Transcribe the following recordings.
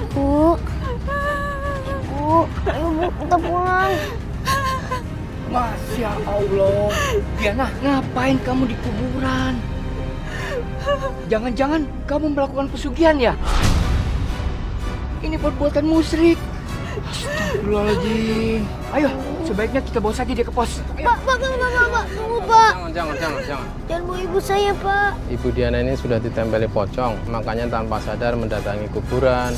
Bu, ayo Bu, kita pulang. Masya Allah. Diana, ngapain kamu di kuburan? Jangan-jangan kamu melakukan pesugihan ya? Ini perbuatan musyrik. Astagfirullahaladzim. Ayo, sebaiknya kita bawa saja dia ke pos. Pak, tunggu Pak. Jangan. Jangan bawa ibu saya, Pak. Ibu Diana ini sudah ditempeli pocong, makanya tanpa sadar mendatangi kuburan.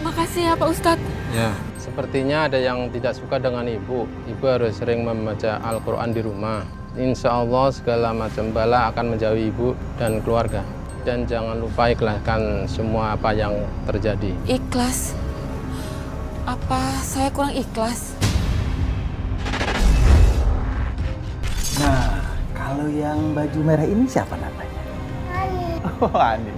Makasih ya Pak Ustadz. Ya. Sepertinya ada yang tidak suka dengan ibu. Ibu harus sering membaca Al-Quran di rumah. Insya Allah segala macam bala akan menjauhi ibu dan keluarga. Dan jangan lupa ikhlaskan semua apa yang terjadi. Ikhlas? Apa saya kurang ikhlas? Nah, kalau yang baju merah ini siapa namanya? Ani. Oh, Ani.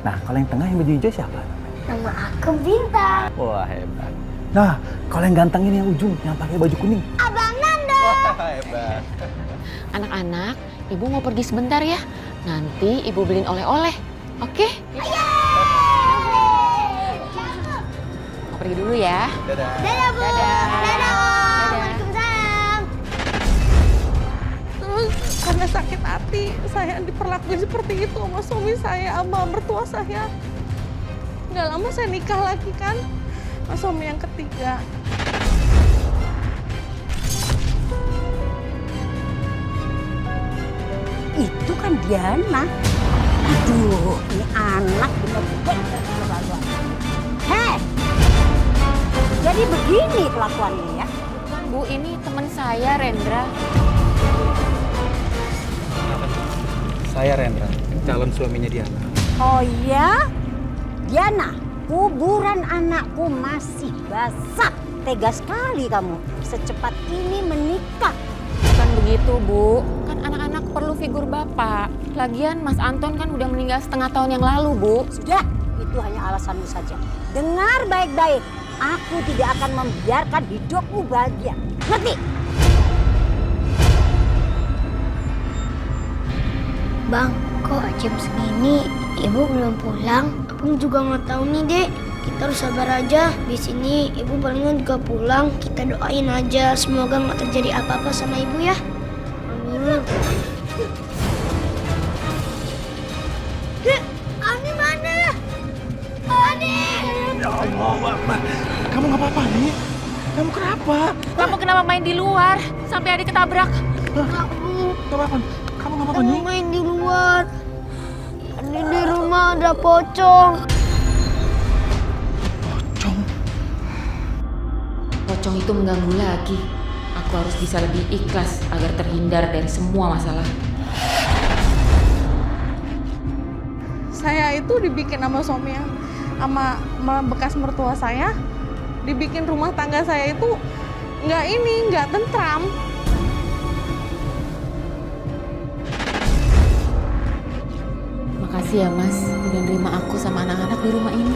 Nah, kalau yang tengah yang baju hijau siapa namanya? Nama aku Bintang. Wah, hebat. Nah, kalau yang ganteng ini yang ujung, yang pakai baju kuning. Abang Nando. Wah, hebat. Anak-anak, ibu mau pergi sebentar ya. Nanti ibu beliin oleh-oleh. Oke? Mau pergi dulu ya. Dadah. Dadah, Bu. Dadah. Dadah. Dadah. Waalaikumsalam. Karena sakit hati, saya diperlakukan seperti itu sama suami saya, sama mertua saya. Nggak lama saya nikah lagi kan, sama suami yang ketiga. Itu kan Diana. Aduh, ini anak bener-bener keterlaluan. Hei, jadi begini kelakuannya ya? Bukan Bu, ini teman saya Rendra. Saya Rendra, calon suaminya Diana. Oh iya? Diana, kuburan anakku masih basah. Tega sekali kamu, secepat ini menikah. Bukan begitu Bu, kan anak-anak perlu figur bapak. Lagian Mas Anton kan udah meninggal setengah tahun yang lalu Bu. Sudah, itu hanya alasanmu saja. Dengar baik-baik, aku tidak akan membiarkan hidupmu bahagia. Ngerti? Bang, kok jam segini ibu belum pulang? Aku juga nggak tahu nih, Dek. Kita harus sabar aja. Di sini ibu palingan juga pulang. Kita doain aja semoga nggak terjadi apa-apa sama ibu ya. Amin. Dek, Ani mana? Ani! Ya Allah, Akbar. Kamu nggak apa-apa nih? Kamu kenapa? Kamu kenapa main di luar sampai adik ketabrak? Aku Gak apa-apa. Kamu nggak apa-apa nih? main di luar. Di rumah ada pocong. Pocong. Pocong itu mengganggu lagi. Aku harus bisa lebih ikhlas agar terhindar dari semua masalah. Saya itu dibikin sama suami yang sama bekas mertua saya, dibikin rumah tangga saya itu nggak tentram. Makasih ya Mas, udah nerima aku sama anak-anak di rumah ini.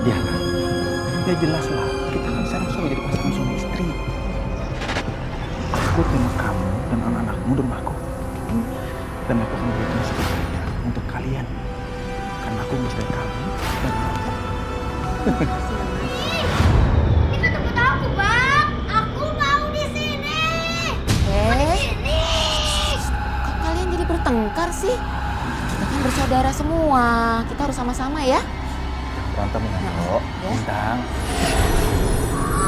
Diana, ya jelas lah. Kita kan sekarang sama jadi pasangan suami istri. Aku terima kamu dan anak-anakmu di rumahku. Dan aku akan berikan segalanya untuk kalian. Karena aku mencintai kamu dan anakmu. Itu tempat aku, Bang. Aku mau di sini. Sini. Kok kalian jadi bertengkar sih? Kita kan bersaudara semua, kita harus sama-sama ya. Berantem ya, Nando. Ya. Bintang.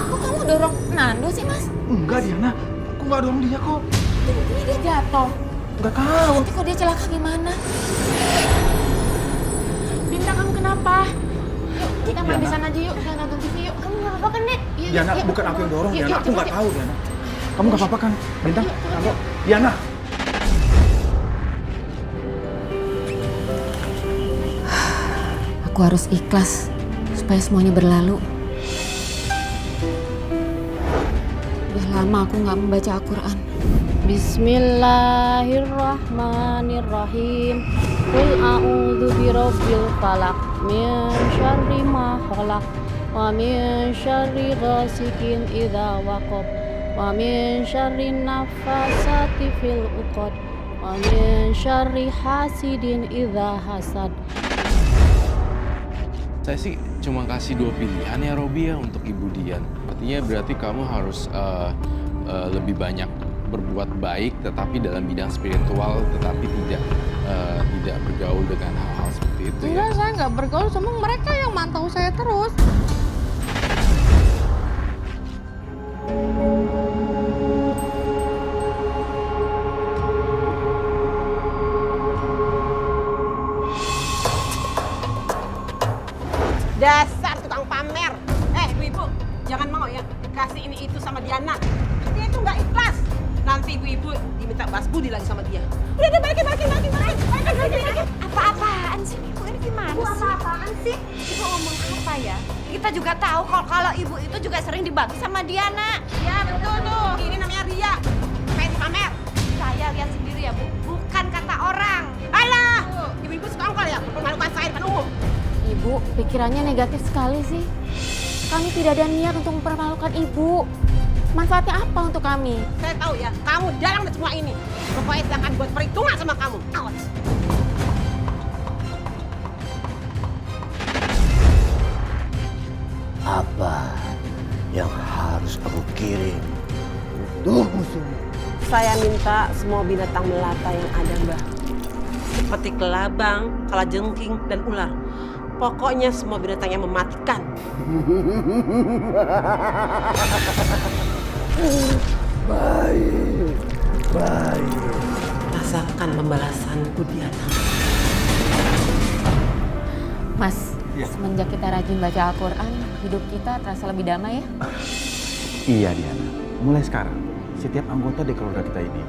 Kok kamu dorong Nando sih Mas? Enggak, Diana. Aku nggak dorong dia kok. Ini dia jatuh. Nggak tahu. Nanti kalau dia celaka gimana? Bintang kamu kenapa? Yuk, kita main di sana aja yuk, kita nonton TV yuk. Kamu nggak apa-apa kan, Dek? Yuk, Diana, yuk, bukan aku yang dorong, Yuk, Diana. yuk, Aku cepet, nggak yuk. tahu, Diana. Kamu nggak apa-apa kan? Bintang, Nando. Diana. Aku harus ikhlas supaya semuanya berlalu. Udah lama aku nggak membaca Al-Quran. Bismillahirrahmanirrahim. Qul a'udzu birabbil falaq min syarri ma khalaq wa min syarri ghasikin idza waqab wa min syarri nafasati fil uqad wa min syarri hasidin idza hasad. Saya sih cuma kasih 2 pilihan ya Robi ya untuk Ibu Dian. Artinya berarti kamu harus lebih banyak berbuat baik tetapi dalam bidang spiritual tetapi tidak bergaul dengan hal-hal seperti itu ya. Enggak, saya nggak bergaul, cuma mereka yang mantau saya terus. Dasar tukang pamer. Ibu-ibu, jangan mau ya dikasih ini itu sama Diana. Dia itu nggak ikhlas. Nanti ibu-ibu diminta balas budi lagi sama dia. Udah balikin. Apa-apaan sih ibu, ini gimana sih? Apa-apaan sih? Ibu ngomong apa ya? Kita juga tahu kalau ibu itu juga sering dibagi sama Diana. Ya betul tuh. Ini namanya Ria. Pengen pamer. Saya lihat sendiri ya bu, bukan kata orang. Alah, ibu-ibu sekongkol ya mempermalukan saya depan umum. Ibu, pikirannya negatif sekali sih. Kami tidak ada niat untuk mempermalukan ibu. Manfaatnya apa untuk kami? Saya tahu ya, kamu dalang dari semua ini. Pokoknya saya akan buat perhitungan sama kamu. Awas. Apa yang harus aku kirim untukmu semua? Saya minta semua binatang melata yang ada, Mbah. Seperti kelabang, kalajengking, dan ular. Pokoknya semua binatang yang mematikan. Baik. Rasakan pembalasanku, Diana. Mas, semenjak kita rajin baca Al-Quran, hidup kita terasa lebih damai ya? Iya Diana, mulai sekarang setiap anggota di keluarga kita ini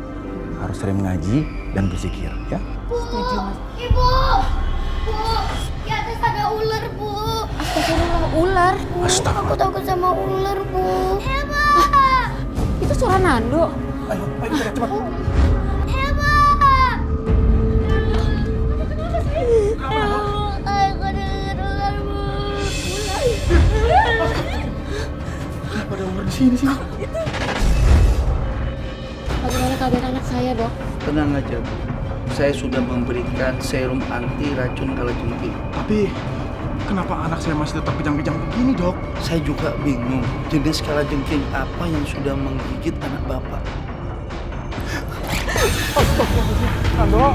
harus sering mengaji dan berzikir ya. Setuju, Mas. Ibu! Bu! Di atas ada ular, Bu. Astagfirullah, ular. Aku takut sama ular, Bu. Eva! Itu suara Nando. Ayo kita cepat. Eva! Aku dengar ular, Bu. Kenapa ada ular di sini sih? Bagaimana keadaan anak saya, Dok? Tenang aja, Bu. Saya sudah memberikan serum anti racun kalajengking. Tapi kenapa anak saya masih tetap kejang-kejang begini, Dok? Saya juga bingung jenis kalajengking apa yang sudah menggigit anak Bapak. Astagfirullahaladzim. Nando.